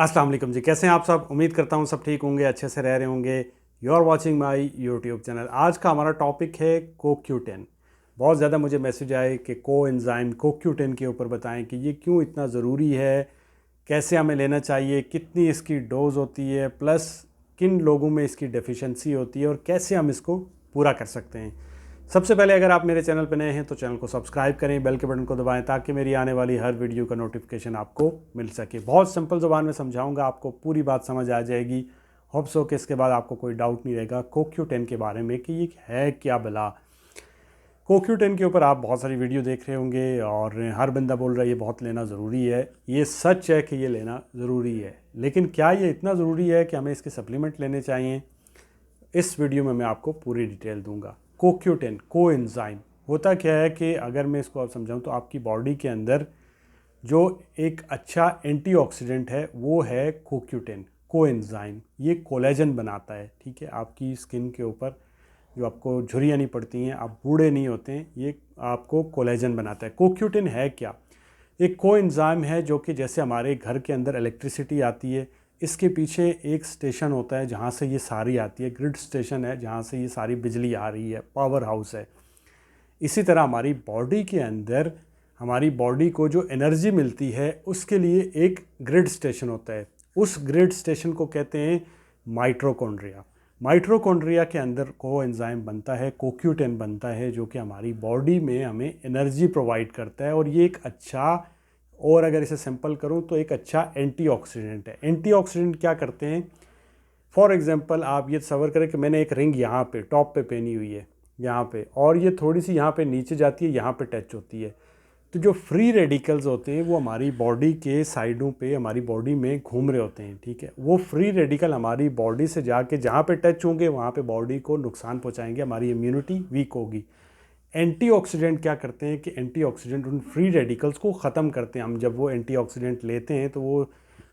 अस्सलाम वालेकुम जी, कैसे हैं आप सब। उम्मीद करता हूँ सब ठीक होंगे, अच्छे से रह रहे होंगे। You are watching my YouTube channel. आज का हमारा टॉपिक है CoQ10। बहुत ज़्यादा मुझे मैसेज आए कि कोएंजाइम CoQ10 के ऊपर बताएं कि ये क्यों इतना ज़रूरी है, कैसे हमें लेना चाहिए, कितनी इसकी डोज होती है, प्लस किन लोगों में इसकी डेफिशिएंसी होती है और कैसे हम इसको पूरा कर सकते हैं। सबसे पहले अगर आप मेरे चैनल पर नए हैं तो चैनल को सब्सक्राइब करें, बेल के बटन को दबाएं ताकि मेरी आने वाली हर वीडियो का नोटिफिकेशन आपको मिल सके। बहुत सिंपल ज़ुबान में समझाऊंगा, आपको पूरी बात समझ आ जाएगी। होप्स हो कि इसके बाद आपको कोई डाउट नहीं रहेगा CoQ10 के बारे में कि ये है क्या भला। CoQ10 के ऊपर आप बहुत सारी वीडियो देख रहे होंगे और हर बंदा बोल रहा है ये बहुत लेना ज़रूरी है। ये सच है कि ये लेना ज़रूरी है, लेकिन क्या ये इतना ज़रूरी है कि हमें इसके सप्लीमेंट लेने चाहिए? इस वीडियो में मैं आपको पूरी डिटेल दूंगा। CoQ10 कोएंजाइम होता क्या है कि अगर मैं इसको आप समझाऊं तो आपकी बॉडी के अंदर जो एक अच्छा एंटीऑक्सीडेंट है वो है CoQ10 कोएंजाइम। ये कोलेजन बनाता है, ठीक है। आपकी स्किन के ऊपर जो आपको झुर्रियाँ नहीं पड़ती हैं, आप बूढ़े नहीं होते हैं, ये आपको कोलेजन बनाता है। CoQ10 है क्या? एक कोएंजाइम है जो कि जैसे हमारे घर के अंदर इलेक्ट्रिसिटी आती है, इसके पीछे एक स्टेशन होता है जहाँ से ये सारी आती है, ग्रिड स्टेशन है जहाँ से ये सारी बिजली आ रही है, पावर हाउस है। इसी तरह हमारी बॉडी के अंदर हमारी बॉडी को जो एनर्जी मिलती है उसके लिए एक ग्रिड स्टेशन होता है। उस ग्रिड स्टेशन को कहते हैं माइटोकॉन्ड्रिया। माइटोकॉन्ड्रिया के अंदर कोएंजाइम बनता है, CoQ10 बनता है, जो कि हमारी बॉडी में हमें एनर्जी प्रोवाइड करता है। और ये एक अच्छा, और अगर इसे सिंपल करूं तो एक अच्छा एंटीऑक्सीडेंट है। एंटीऑक्सीडेंट क्या करते हैं? फॉर एग्जांपल आप ये तस्वर करें कि मैंने एक रिंग यहाँ पे टॉप पे पहनी हुई है, यहाँ पे, और ये थोड़ी सी यहाँ पे नीचे जाती है, यहाँ पे टच होती है। तो जो फ्री रेडिकल्स होते हैं वो हमारी बॉडी के साइडों पे हमारी बॉडी में घूम रहे होते हैं, ठीक है। वो फ्री रेडिकल हमारी बॉडी से जाके जहाँ पे टच होंगे वहाँ पे बॉडी को नुकसान पहुँचाएंगे, हमारी इम्यूनिटी वीक होगी। एंटीऑक्सीडेंट क्या करते हैं कि एंटीऑक्सीडेंट उन फ्री रेडिकल्स को ख़त्म करते हैं। हम जब वो एंटीऑक्सीडेंट लेते हैं तो वो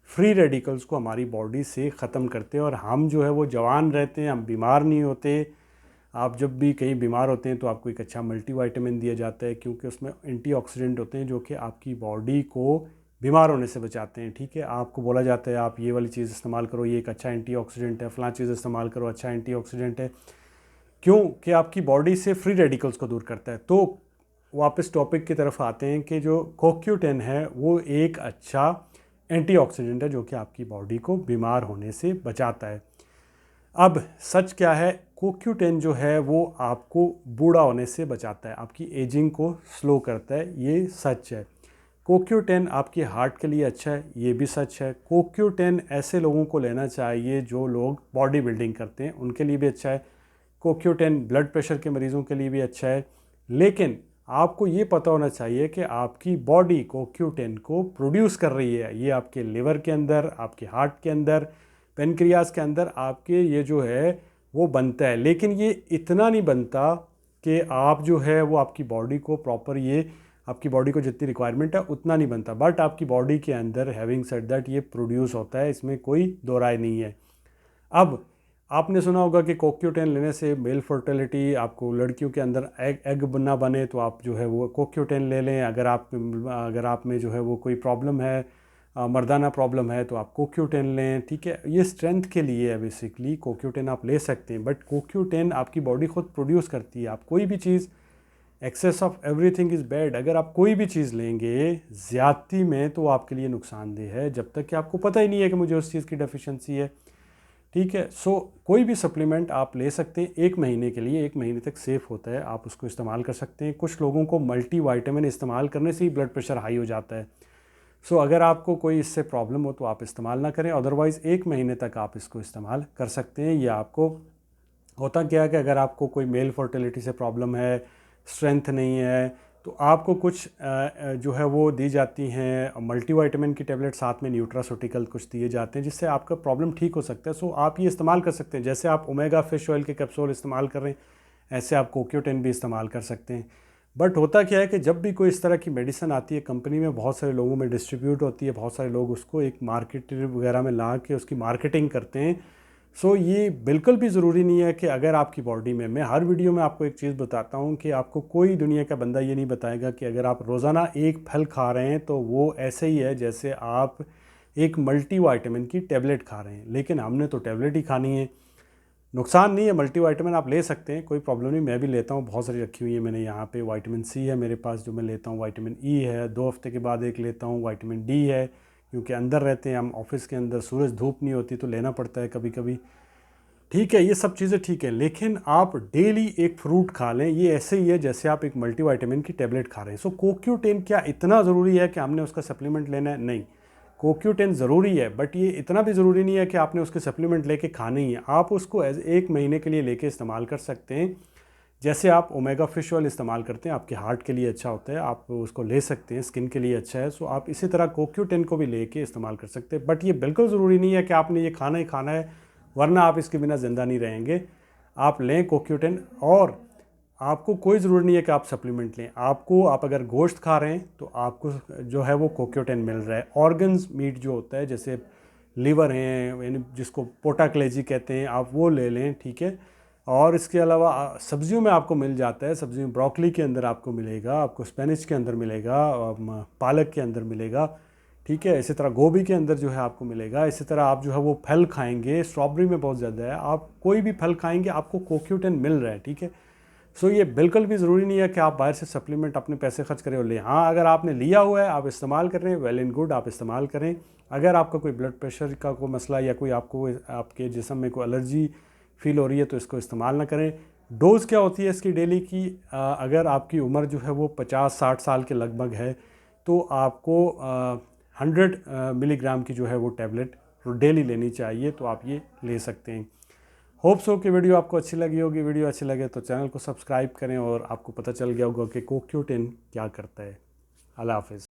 फ्री रेडिकल्स को हमारी बॉडी से ख़त्म करते हैं और हम जो है वो जवान रहते हैं, हम बीमार नहीं होते। आप जब भी कहीं बीमार होते हैं तो आपको एक अच्छा मल्टीविटामिन दिया जाता है, क्योंकि उसमें एंटीऑक्सीडेंट होते हैं जो कि आपकी बॉडी को बीमार होने से बचाते हैं, ठीक है। आपको बोला जाता है आप ये वाली चीज़ इस्तेमाल करो, ये एक अच्छा एंटीऑक्सीडेंट है, फलां चीज़ इस्तेमाल करो, अच्छा एंटीऑक्सीडेंट है। क्यों? कि आपकी बॉडी से फ्री रेडिकल्स को दूर करता है। तो वापस टॉपिक की तरफ आते हैं कि जो CoQ10 है वो एक अच्छा एंटीऑक्सीडेंट है जो कि आपकी बॉडी को बीमार होने से बचाता है। अब सच क्या है? CoQ10 जो है वो आपको बूढ़ा होने से बचाता है, आपकी एजिंग को स्लो करता है, ये सच है। CoQ10 आपके हार्ट के लिए अच्छा है, ये भी सच है। CoQ10 ऐसे लोगों को लेना चाहिए जो लोग बॉडी बिल्डिंग करते हैं, उनके लिए भी अच्छा है। CoQ10 ब्लड प्रेशर के मरीज़ों के लिए भी अच्छा है। लेकिन आपको ये पता होना चाहिए कि आपकी बॉडी CoQ10 को प्रोड्यूस कर रही है। ये आपके लिवर के अंदर, आपके हार्ट के अंदर, पेनक्रियाज के अंदर आपके ये जो है वो बनता है। लेकिन ये इतना नहीं बनता कि आप जो है वो आपकी बॉडी को प्रॉपर, ये आपकी बॉडी को जितनी रिक्वायरमेंट है उतना नहीं बनता, बट आपकी बॉडी के अंदर हैविंग सेड दैट ये प्रोड्यूस होता है, इसमें कोई दो राय नहीं है। अब आपने सुना होगा कि CoQ10 लेने से मेल फर्टिलिटी, आपको लड़कियों के अंदर एग ना बने तो आप जो है वो CoQ10 ले लें। अगर आप में जो है वो कोई प्रॉब्लम है, मर्दाना प्रॉब्लम है, तो आप CoQ10 लें, ठीक है। ये स्ट्रेंथ के लिए है, बेसिकली CoQ10 आप ले सकते हैं, बट CoQ10 आपकी बॉडी खुद प्रोड्यूस करती है। आप कोई भी चीज़, excess of everything is bad. अगर आप कोई भी चीज़ लेंगे ज़्यादती में तो आपके लिए नुकसानदेह है, जब तक कि आपको पता ही नहीं है कि मुझे उस चीज़ की डेफिशिएंसी है, ठीक है। सो कोई भी सप्लीमेंट आप ले सकते हैं 1 महीने के लिए, 1 महीने तक सेफ़ होता है, आप उसको इस्तेमाल कर सकते हैं। कुछ लोगों को मल्टीविटामिन इस्तेमाल करने से ही ब्लड प्रेशर हाई हो जाता है। सो अगर आपको कोई इससे प्रॉब्लम हो तो आप इस्तेमाल ना करें, अदरवाइज़ 1 महीने तक आप इसको इस्तेमाल कर सकते हैं। या आपको होता क्या है कि अगर आपको कोई मेल फर्टिलिटी से प्रॉब्लम है, स्ट्रेंथ नहीं है, तो आपको कुछ जो है वो दी जाती हैं मल्टीविटामिन की टेबलेट, साथ में न्यूट्रास्यूटिकल कुछ दिए जाते हैं जिससे आपका प्रॉब्लम ठीक हो सकता है। सो आप ये इस्तेमाल कर सकते हैं। जैसे आप ओमेगा फिश ऑयल के कैप्सूल इस्तेमाल कर रहे हैं, ऐसे आप CoQ10 भी इस्तेमाल कर सकते हैं। बट होता क्या है कि जब भी कोई इस तरह की मेडिसिन आती है कंपनी में, बहुत सारे लोगों में डिस्ट्रीब्यूट होती है, बहुत सारे लोग उसको एक मार्केट वगैरह में ला के उसकी मार्केटिंग करते हैं। सो ये बिल्कुल भी ज़रूरी नहीं है कि अगर आपकी बॉडी में, मैं हर वीडियो में आपको एक चीज़ बताता हूँ कि आपको कोई दुनिया का बंदा ये नहीं बताएगा कि अगर आप रोज़ाना एक फल खा रहे हैं तो वो ऐसे ही है जैसे आप एक मल्टीविटामिन की टैबलेट खा रहे हैं, लेकिन हमने तो टैबलेट ही खानी है। नुकसान नहीं है, मल्टीविटामिन आप ले सकते हैं, कोई प्रॉब्लम नहीं, मैं भी लेता हूँ, बहुत सारी रखी हुई है मैंने यहाँ पे। विटामिन सी है मेरे पास जो मैं लेता हूँ, विटामिन ई है 2 हफ्ते के बाद एक लेता हूँ, विटामिन डी है क्योंकि अंदर रहते हैं हम ऑफिस के अंदर, सूरज धूप नहीं होती तो लेना पड़ता है कभी कभी। ठीक है, ये सब चीज़ें ठीक है, लेकिन आप डेली एक फ्रूट खा लें, ये ऐसे ही है जैसे आप एक मल्टीविटामिन की टैबलेट खा रहे हैं। सो CoQ10 क्या इतना ज़रूरी है कि हमने उसका सप्लीमेंट लेना है? नहीं, CoQ10 ज़रूरी है, बट ये इतना भी ज़रूरी नहीं है कि आपने उसके सप्लीमेंट लेके खाने ही है। आप उसको एज 1 महीने के लिए लेके इस्तेमाल कर सकते हैं, जैसे आप ओमेगा फिश ऑयल इस्तेमाल करते हैं, आपके हार्ट के लिए अच्छा होता है, आप उसको ले सकते हैं, स्किन के लिए अच्छा है। सो आप इसी तरह CoQ10 को भी लेके इस्तेमाल कर सकते हैं, बट ये बिल्कुल ज़रूरी नहीं है कि आपने ये खाना ही खाना है, वरना आप इसके बिना ज़िंदा नहीं रहेंगे। आप लें CoQ10, और आपको कोई ज़रूरी नहीं है कि आप सप्लीमेंट लें। आप अगर गोश्त खा रहे हैं तो आपको जो है वो CoQ10 मिल रहा है। ऑर्गन्स मीट जो होता है, जैसे लीवर हैं, यानी जिसको पोटाक्लेजी कहते हैं, आप वो ले लें, ठीक है। और इसके अलावा सब्जियों में आपको मिल जाता है, सब्जियों ब्रोकली के अंदर आपको मिलेगा, आपको स्पेनिश के अंदर मिलेगा, पालक के अंदर मिलेगा, ठीक है। इसी तरह गोभी के अंदर जो है आपको मिलेगा। इसी तरह आप जो है वो फल खाएंगे, स्ट्रॉबेरी में बहुत ज़्यादा है, आप कोई भी फल खाएंगे आपको CoQ10 मिल रहा है, ठीक है। सो ये बिल्कुल भी ज़रूरी नहीं है कि आप बाहर से सप्लीमेंट अपने पैसे खर्च करें और लें। हाँ, अगर आपने लिया हुआ है, आप इस्तेमाल कर रहे हैं, वेल एंड गुड, आप इस्तेमाल करें। अगर आपका कोई ब्लड प्रेशर का कोई मसला या कोई आपको आपके जिस्म में कोई एलर्जी फील हो रही है तो इसको इस्तेमाल ना करें। डोज़ क्या होती है इसकी डेली की? अगर आपकी उम्र जो है वो 50-60 साल के लगभग है तो आपको 100 मिलीग्राम की जो है वो टैबलेट डेली लेनी चाहिए, तो आप ये ले सकते हैं। होप सो कि वीडियो आपको अच्छी लगी होगी। वीडियो अच्छी लगे तो चैनल को सब्सक्राइब करें, और आपको पता चल गया होगा कि CoQ10 क्या करता है। अल्लाह हाफ़िज़।